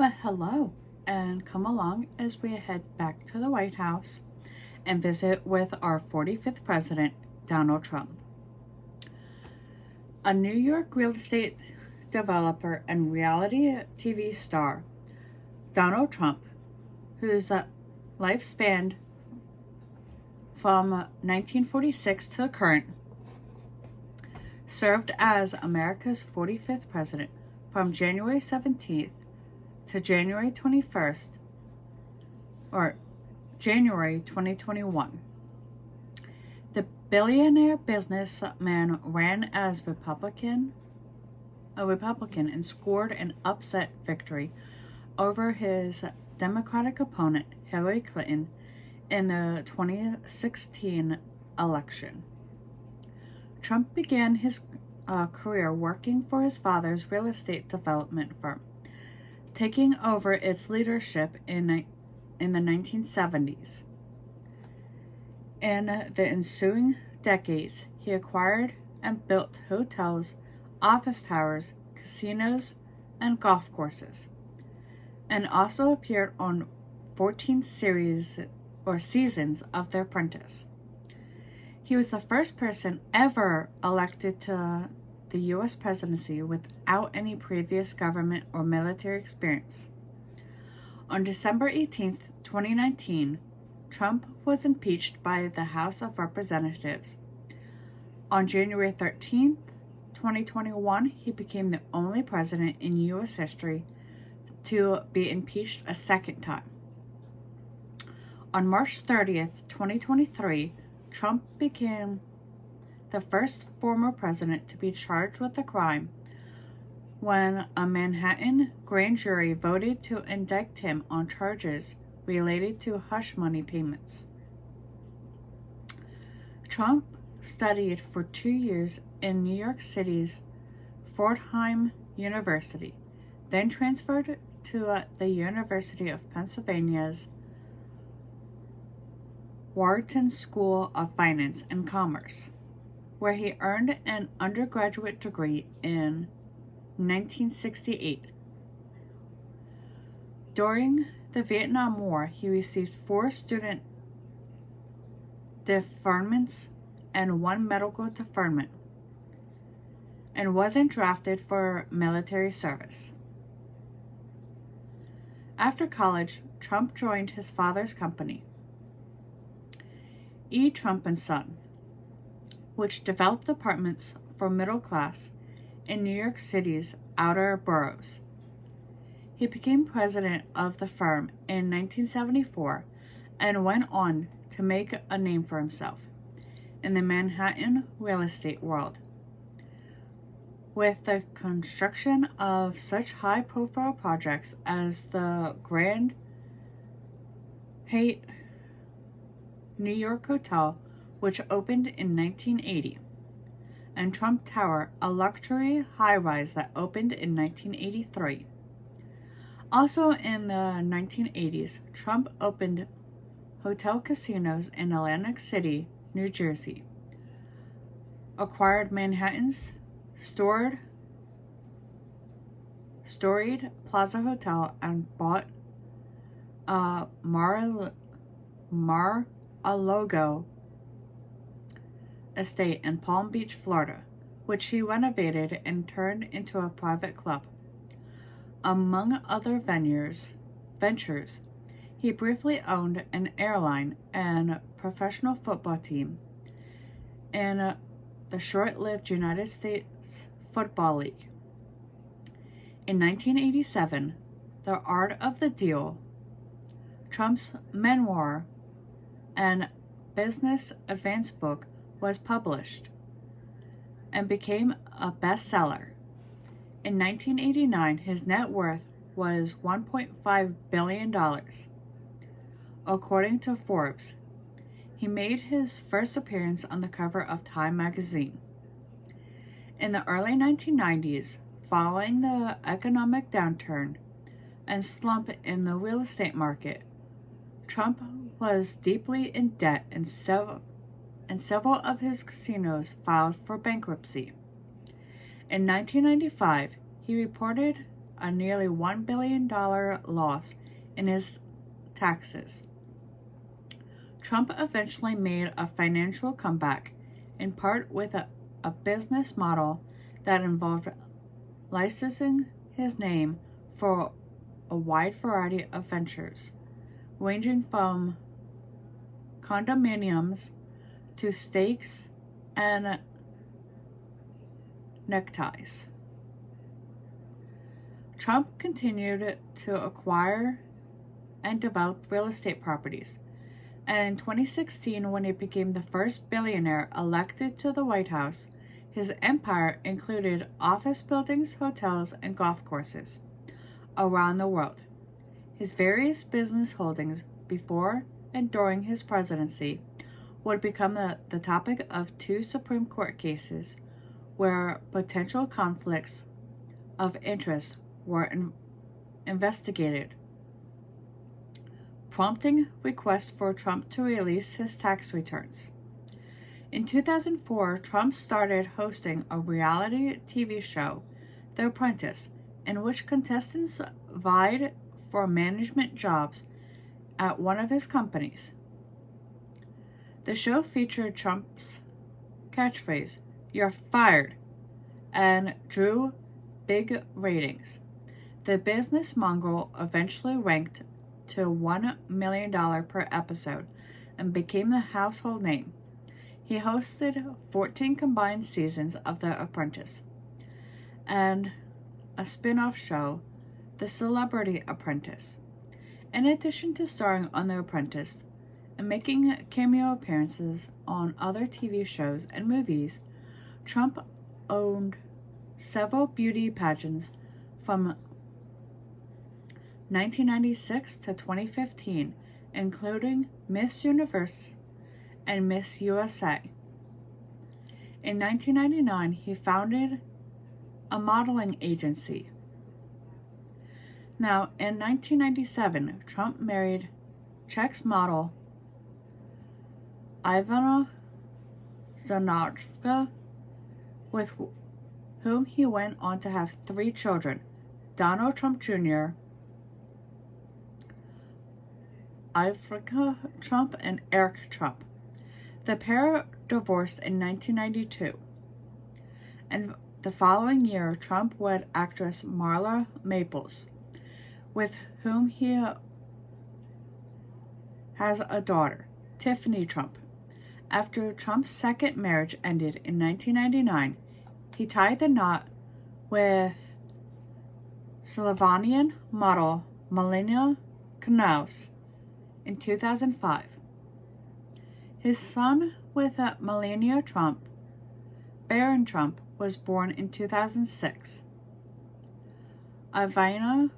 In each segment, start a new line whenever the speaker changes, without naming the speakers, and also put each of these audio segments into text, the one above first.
Well, hello, and come along as we head back to the White House and visit with our 45th president, Donald Trump. A New York real estate developer and reality TV star, Donald Trump, whose life spanned from 1946 to the current, served as America's 45th president from January 17th to January 21st, or January 2021. The billionaire businessman ran as a Republican and scored an upset victory over his Democratic opponent, Hillary Clinton, in the 2016 election. Trump began his career working for his father's real estate development firm, taking over its leadership in the 1970s. In the ensuing decades, he acquired and built hotels, office towers, casinos, and golf courses, and also appeared on 14 seasons of The Apprentice. He was the first person ever elected to the U.S. presidency without any previous government or military experience. On December 18, 2019, Trump was impeached by the House of Representatives. On January 13, 2021, he became the only president in U.S. history to be impeached a second time. On March 30, 2023, Trump became the first former president to be charged with a crime when a Manhattan grand jury voted to indict him on charges related to hush money payments. Trump studied for 2 years in New York City's Fordham University, then transferred to the University of Pennsylvania's Wharton School of Finance and Commerce, where he earned an undergraduate degree in 1968. During the Vietnam War, he received 4 student deferments and 1 medical deferment, and wasn't drafted for military service. After college, Trump joined his father's company, E. Trump & Son, which developed apartments for middle class in New York City's outer boroughs. He became president of the firm in 1974 and went on to make a name for himself in the Manhattan real estate world. With the construction of such high-profile projects as the Grand Hyatt New York Hotel, which opened in 1980, and Trump Tower, a luxury high-rise that opened in 1983. Also in the 1980s, Trump opened hotel casinos in Atlantic City, New Jersey, acquired Manhattan's storied Plaza Hotel, and bought Mar-a-Lago estate in Palm Beach, Florida, which he renovated and turned into a private club. Among other ventures, he briefly owned an airline and professional football team in the short-lived United States Football League. In 1987, The Art of the Deal, Trump's memoir and business advance book, was published and became a bestseller. In 1989, his net worth was $1.5 billion. According to Forbes, he made his first appearance on the cover of Time magazine. In the early 1990s, following the economic downturn and slump in the real estate market, Trump was deeply in debt, and several of his casinos filed for bankruptcy. In 1995, he reported a nearly $1 billion loss in his taxes. Trump eventually made a financial comeback, in part with a business model that involved licensing his name for a wide variety of ventures, ranging from condominiums to steaks and neckties. Trump continued to acquire and develop real estate properties, and in 2016, when he became the first billionaire elected to the White House, his empire included office buildings, hotels, and golf courses around the world. His various business holdings before and during his presidency would become the topic of 2 Supreme Court cases where potential conflicts of interest were investigated, prompting requests for Trump to release his tax returns. In 2004, Trump started hosting a reality TV show, The Apprentice, in which contestants vied for management jobs at one of his companies. The show featured Trump's catchphrase, "You're fired," and drew big ratings. The business mongrel eventually ranked to $1 million per episode and became the household name. He hosted 14 combined seasons of The Apprentice and a spin-off show, The Celebrity Apprentice. In addition to starring on The Apprentice and making cameo appearances on other TV shows and movies, Trump owned several beauty pageants from 1996 to 2015, including Miss Universe and Miss USA. In 1999, he founded a modeling agency. Now, in 1997, Trump married Czech model Ivana Zanarska, with whom he went on to have 3 children, Donald Trump Jr., Ivanka Trump, and Eric Trump. The pair divorced in 1992, and the following year, Trump wed actress Marla Maples, with whom he has a daughter, Tiffany Trump. After Trump's second marriage ended in 1999, he tied the knot with Slovenian model Melania Knauss in 2005. His son with Melania Trump, Barron Trump, was born in 2006. Ivana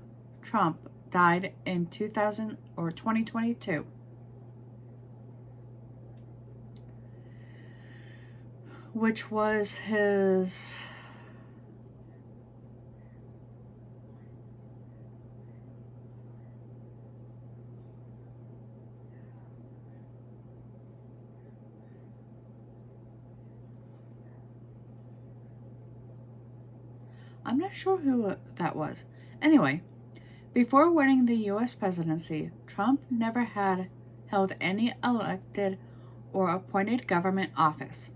Trump died in 2022. Which was his I'm not sure who that was. Anyway, before winning the U.S. presidency, Trump never had held any elected or appointed government office.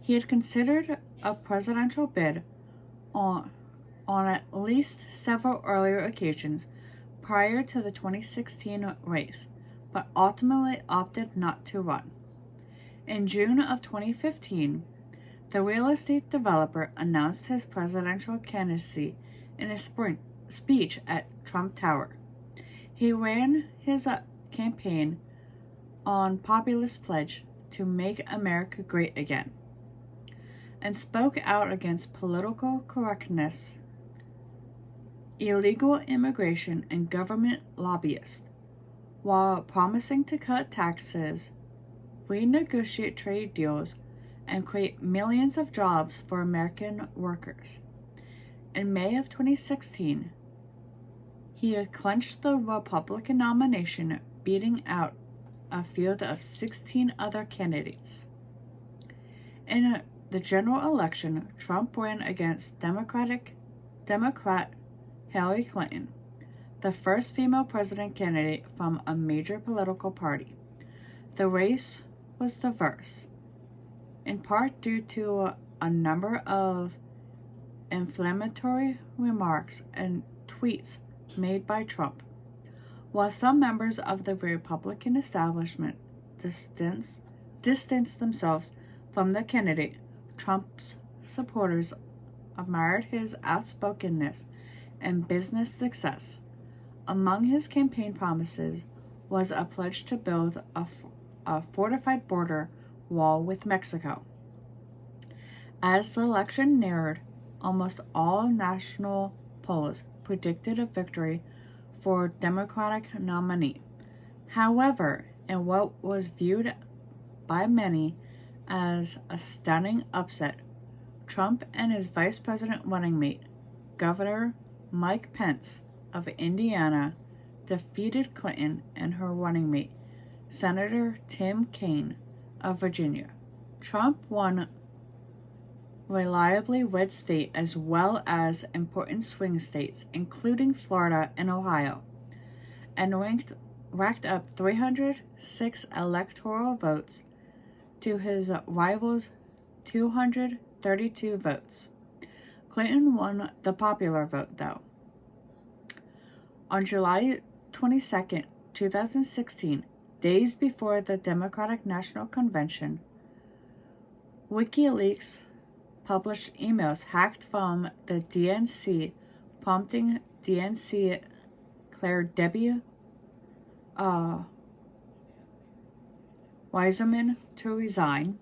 He had considered a presidential bid on at least several earlier occasions prior to the 2016 race, but ultimately opted not to run. In June of 2015, the real estate developer announced his presidential candidacy in a speech at Trump Tower. He ran his campaign on populist pledge to make America great again, and spoke out against political correctness, illegal immigration, and government lobbyists, while promising to cut taxes, renegotiate trade deals, and create millions of jobs for American workers. In May of 2016, he clinched the Republican nomination, beating out a field of 16 other candidates. In the general election, Trump ran against Democrat Hillary Clinton, the first female president candidate from a major political party. The race was diverse, in part due to a number of inflammatory remarks and tweets made by Trump. While some members of the Republican establishment distanced themselves from the candidate, Trump's supporters admired his outspokenness and business success. Among his campaign promises was a pledge to build a fortified border wall with Mexico. As the election neared, almost all national polls predicted a victory for Democratic nominee. However, in what was viewed by many as a stunning upset, Trump and his vice president running mate, Governor Mike Pence of Indiana, defeated Clinton and her running mate, Senator Tim Kaine of Virginia. Trump won reliably red state as well as important swing states, including Florida and Ohio, and racked up 306 electoral votes to his rival's 232 votes. Clinton won the popular vote, though. On July 22, 2016, days before the Democratic National Convention, WikiLeaks published emails hacked from the DNC, prompting DNC Claire Debbie Weiserman to resign.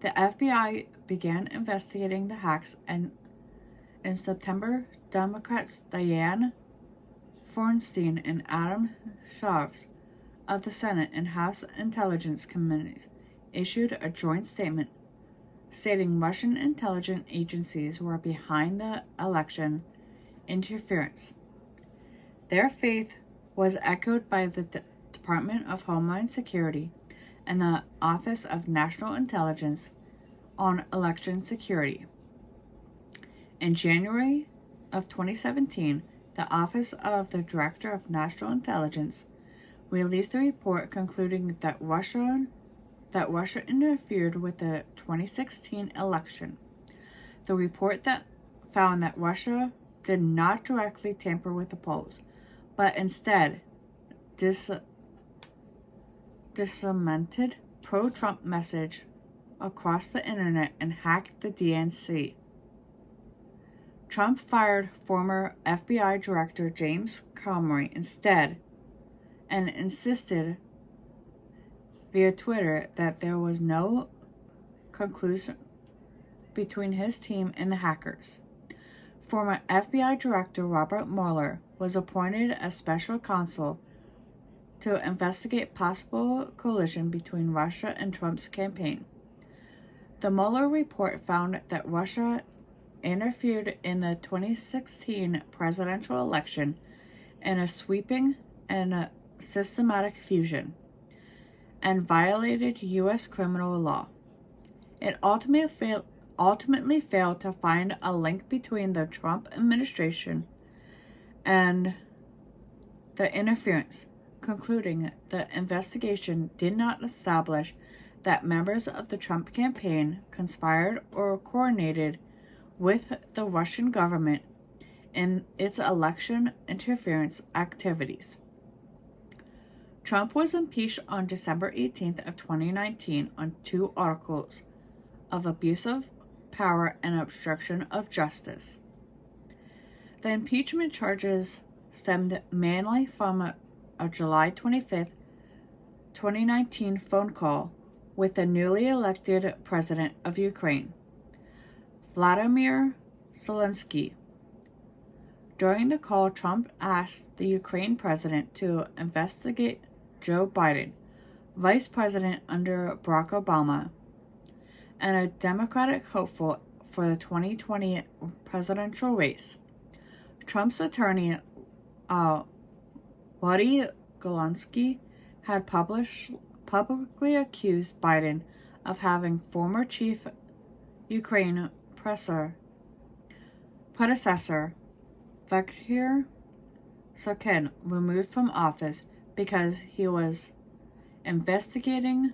The FBI began investigating the hacks, and in September, Democrats Dianne Feinstein and Adam Schiff of the Senate and House Intelligence Committees issued a joint statement stating Russian intelligence agencies were behind the election interference. Their faith was echoed by the Department of Homeland Security and the Office of National Intelligence on Election Security. In January of 2017, the Office of the Director of National Intelligence released a report concluding that Russia interfered with the 2016 election. The report that found that Russia did not directly tamper with the polls, but instead disseminated pro-Trump message across the internet and hacked the DNC. Trump fired former FBI Director James Comey instead and insisted via Twitter that there was no conclusion between his team and the hackers. Former FBI Director Robert Mueller was appointed as special counsel to investigate possible collusion between Russia and Trump's campaign. The Mueller report found that Russia interfered in the 2016 presidential election in a sweeping and a systematic fusion, and violated U.S. criminal law. It ultimately failed to find a link between the Trump administration and the interference, concluding the investigation did not establish that members of the Trump campaign conspired or coordinated with the Russian government in its election interference activities. Trump was impeached on December 18th of 2019 on 2 articles of abuse of power and obstruction of justice. The impeachment charges stemmed mainly from a July 25th, 2019 phone call with the newly elected president of Ukraine, Vladimir Zelensky. During the call, Trump asked the Ukraine president to investigate Joe Biden, vice president under Barack Obama, and a Democratic hopeful for the 2020 presidential race. Trump's attorney, Wody Golonsky, had publicly accused Biden of having former chief Ukraine predecessor Vakir Sarkin removed from office because he was investigating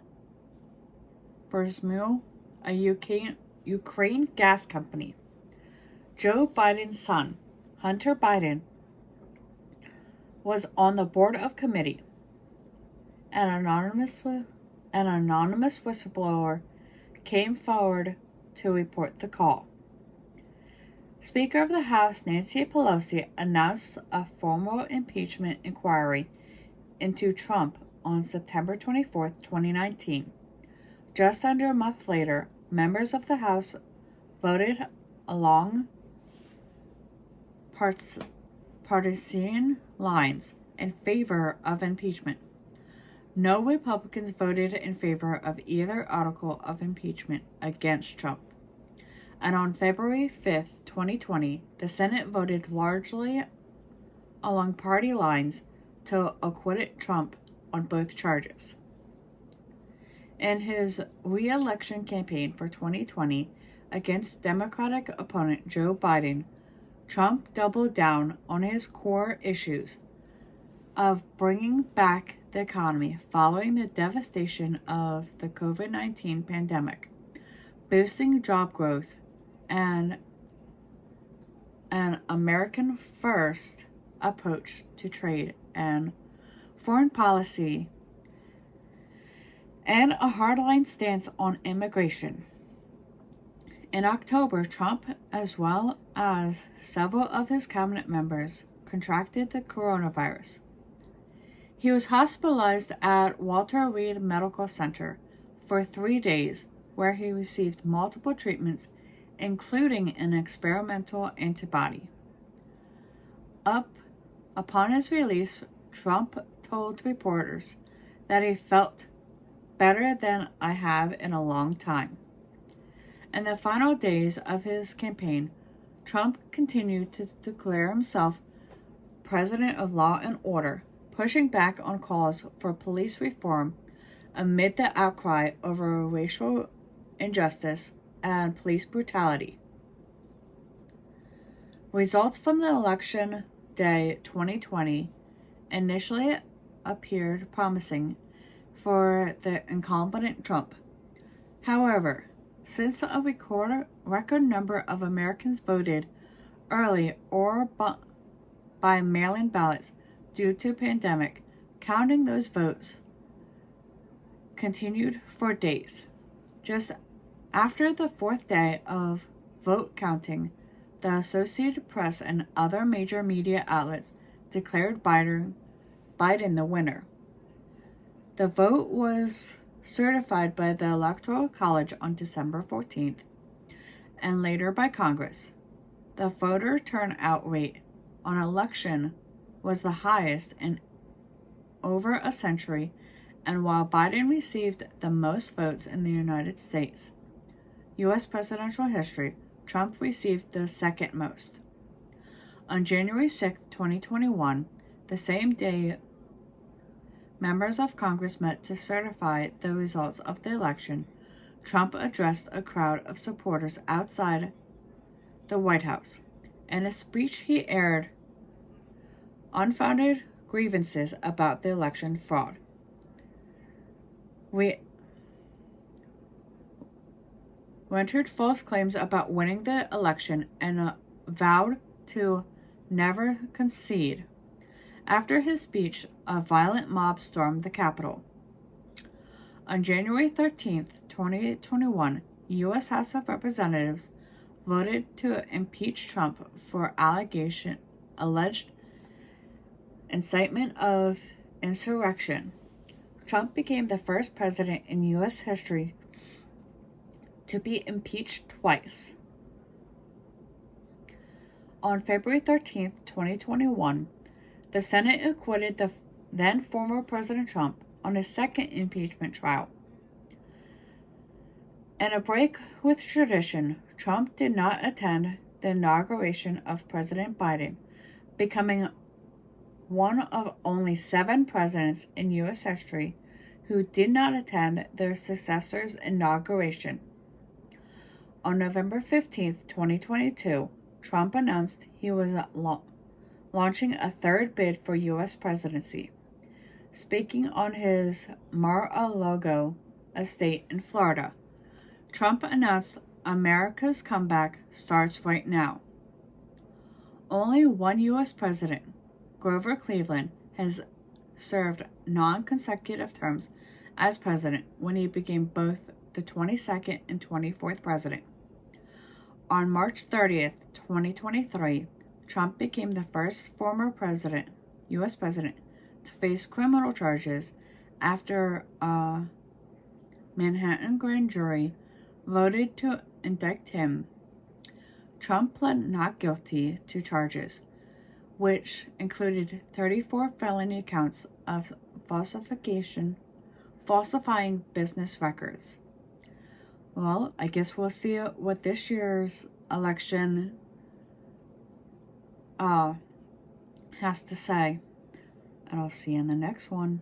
Burisma, a Ukraine gas company. Joe Biden's son, Hunter Biden, was on the board of committee. An anonymous whistleblower came forward to report the call. Speaker of the House Nancy Pelosi announced a formal impeachment inquiry into Trump on September 24, 2019. Just under a month later, members of the House voted along partisan lines in favor of impeachment. No Republicans voted in favor of either article of impeachment against Trump. And on February 5, 2020, the Senate voted largely along party lines to acquit Trump on both charges. In his re-election campaign for 2020 against Democratic opponent Joe Biden, Trump doubled down on his core issues of bringing back the economy following the devastation of the COVID-19 pandemic, boosting job growth, and an American first approach to trade and foreign policy, and a hardline stance on immigration. In October, Trump, as well as several of his cabinet members, contracted the coronavirus. He was hospitalized at Walter Reed Medical Center for 3 days, where he received multiple treatments, including an experimental antibody. Upon his release, Trump told reporters that he felt better than I have in a long time. In the final days of his campaign, Trump continued to declare himself president of law and order, pushing back on calls for police reform amid the outcry over racial injustice and police brutality. Results from the election day 2020 initially appeared promising for the incompetent Trump. However, since a record number of Americans voted early or by mail-in ballots due to pandemic, counting those votes continued for days. Just after the fourth day of vote counting, the Associated Press and other major media outlets declared Biden the winner. The vote was certified by the Electoral College on December 14th, and later by Congress. The voter turnout rate on election was the highest in over a century, and while Biden received the most votes in the United States U.S. presidential history, Trump received the second most. On January 6, 2021, the same day members of Congress met to certify the results of the election, Trump addressed a crowd of supporters outside the White House. In a speech, he aired unfounded grievances about the election fraud. We entered false claims about winning the election and vowed to never concede. After his speech, a violent mob stormed the Capitol. On January 13, 2021, U.S. House of Representatives voted to impeach Trump for alleged incitement of insurrection. Trump became the first president in U.S. history to be impeached twice. On February 13, 2021, the Senate acquitted the then former President Trump on his second impeachment trial. In a break with tradition, Trump did not attend the inauguration of President Biden, becoming one of only 7 presidents in U.S. history who did not attend their successor's inauguration. On November 15, 2022, Trump announced he was launching a third bid for U.S. presidency. Speaking on his Mar-a-Lago estate in Florida, Trump announced America's comeback starts right now. Only one U.S. president, Grover Cleveland, has served non-consecutive terms as president when he became both the 22nd and 24th president. On March 30th, 2023, Trump became the first former president, U.S. president, to face criminal charges after a Manhattan grand jury voted to indict him. Trump pled not guilty to charges, which included 34 felony counts of falsifying business records. Well, I guess we'll see what this year's election has to say. And I'll see you in the next one.